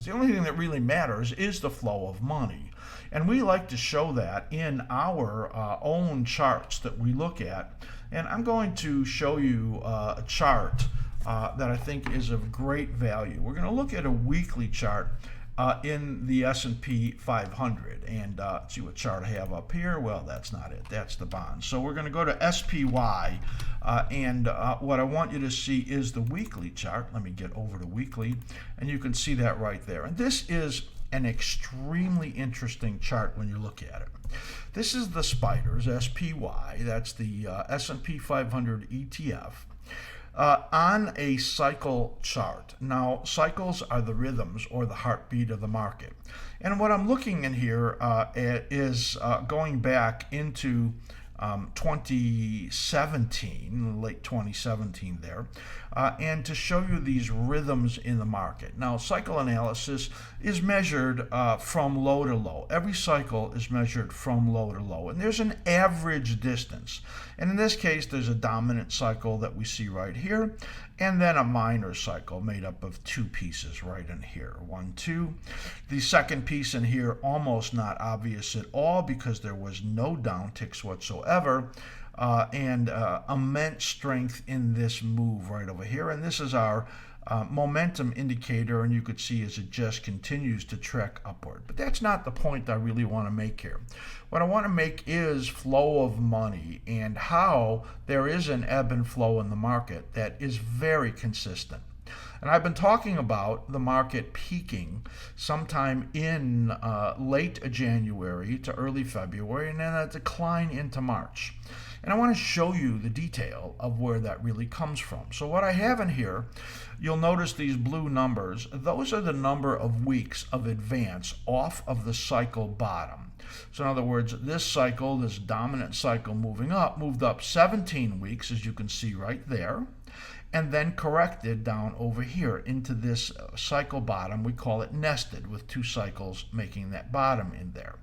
The only thing that really matters is the flow of money. And we like to show that in our own charts that we look at. And I'm going to show you a chart that I think is of great value. We're going to look at a weekly chart in the S&P 500. And see what chart I have up here. Well, that's not it. That's the bond. So we're going to go to SPY. And what I want you to see is the weekly chart. Let me get over to weekly. And you can see that right there. And this is an extremely interesting chart when you look at it. This is the spiders, SPY. That's the S&P 500 ETF. On a cycle chart. Now, cycles are the rhythms or the heartbeat of the market. And what I'm looking in here is going back into 2017, late 2017 there, and to show you these rhythms in the market. Now, cycle analysis is measured from low to low. Every cycle is measured from low to low, and there's an average distance. And in this case, there's a dominant cycle that we see right here, and then a minor cycle made up of two pieces right in here. 1, 2. The second piece in here, almost not obvious at all because there was no downticks whatsoever. And immense strength in this move right over here. And this is our momentum indicator, and you could see as it just continues to trek upward. But that's not the point I really want to make here. What I want to make is flow of money and how there is an ebb and flow in the market that is very consistent. And I've been talking about the market peaking sometime in late January to early February, and then a decline into March. And I want to show you the detail of where that really comes from. So what I have in here, you'll notice these blue numbers. Those are the number of weeks of advance off of the cycle bottom. So in other words, this cycle, this dominant cycle moving up, moved up 17 weeks, as you can see right there, and then corrected down over here into this cycle bottom. We call it nested, with two cycles making that bottom in there.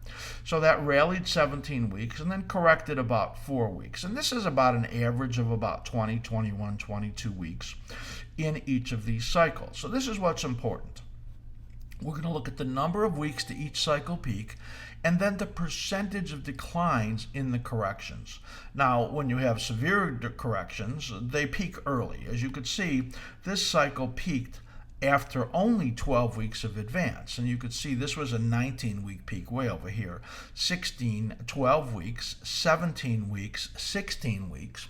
So that rallied 17 weeks and then corrected about 4 weeks. And this is about an average of about 20, 21, 22 weeks in each of these cycles. So this is what's important. We're going to look at the number of weeks to each cycle peak and then the percentage of declines in the corrections. Now, when you have severe corrections, they peak early. As you could see, this cycle peaked after only 12 weeks of advance. And you could see this was a 19-week peak way over here. 12 weeks, 17 weeks, 16 weeks.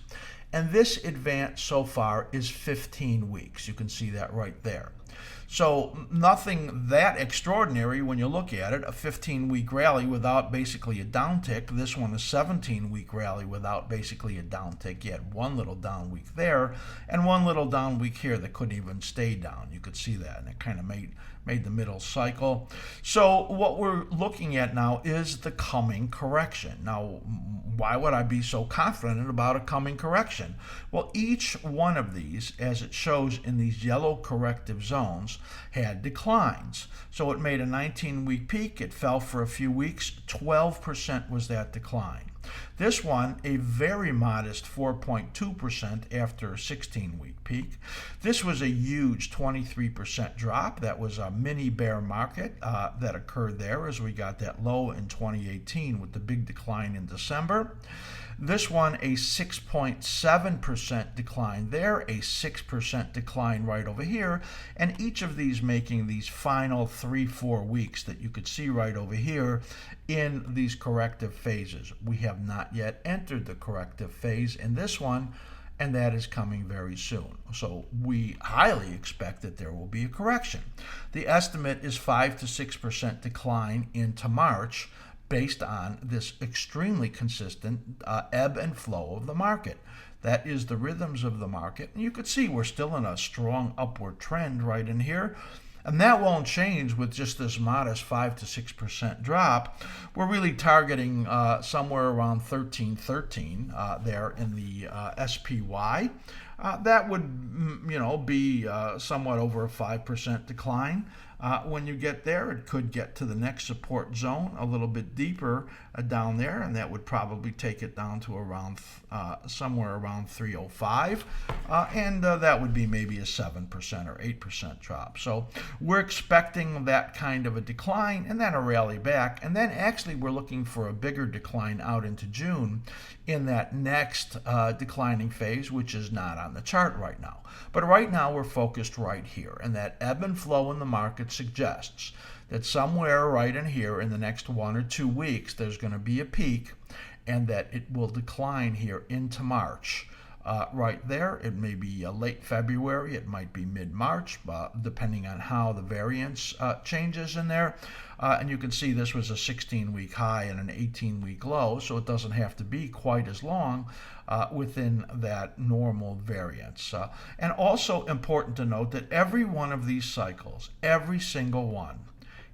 And this advance so far is 15 weeks. You can see that right there. So nothing that extraordinary when you look at it. A 15-week rally without basically a downtick. This one, a 17-week rally without basically a downtick. You had one little down week there and one little down week here that couldn't even stay down. You could see that, and it kind of made the middle cycle. So what we're looking at now is the coming correction. Now, why would I be so confident about a coming correction? Well, each one of these, as it shows in these yellow corrective zones, had declines. So it made a 19-week peak. It fell for a few weeks. 12% was that decline. This one, a very modest 4.2% after a 16-week peak. This was a huge 23% drop. That was a mini bear market that occurred there as we got that low in 2018 with the big decline in December. This one, a 6.7% decline there, a 6% decline right over here, and each of these making these final 3-4 weeks that you could see right over here in these corrective phases. We have not yet entered the corrective phase in this one, and that is coming very soon. So we highly expect that there will be a correction. The estimate is 5 to 6% decline into March, based on this extremely consistent ebb and flow of the market. That is the rhythms of the market. And you could see we're still in a strong upward trend right in here. And that won't change with just this modest 5 to 6% drop. We're really targeting somewhere around 1313 there in the SPY. That would, be somewhat over a 5% decline. When you get there, it could get to the next support zone a little bit deeper down there, and that would probably take it down to around somewhere around 305, and that would be maybe a 7% or 8% drop. So we're expecting that kind of a decline and then a rally back, and then actually we're looking for a bigger decline out into June in that next declining phase, which is not on the chart right now. But right now we're focused right here, and that ebb and flow in the market suggests that somewhere right in here in the next 1 or 2 weeks there's going to be a peak, and that it will decline here into March. Right there, it may be late February, it might be mid-March, depending on how the variance changes in there. And you can see this was a 16-week high and an 18-week low, so it doesn't have to be quite as long within that normal variance. And also important to note that every one of these cycles, every single one,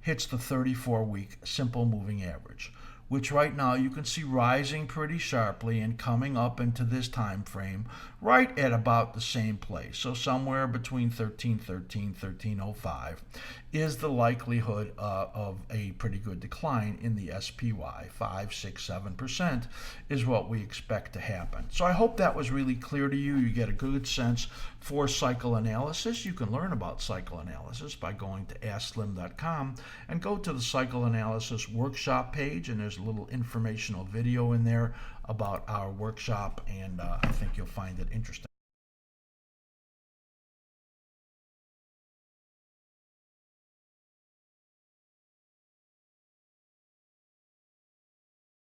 hits the 34-week simple moving average, which right now you can see rising pretty sharply and coming up into this time frame right at about the same place. So somewhere between 1313, 1305 is the likelihood of a pretty good decline in the SPY. 5, 6, 7% is what we expect to happen. So I hope that was really clear to you. You get a good sense for cycle analysis. You can learn about cycle analysis by going to askSlim.com and go to the cycle analysis workshop page, and there's a little informational video in there about our workshop, and I think you'll find it interesting.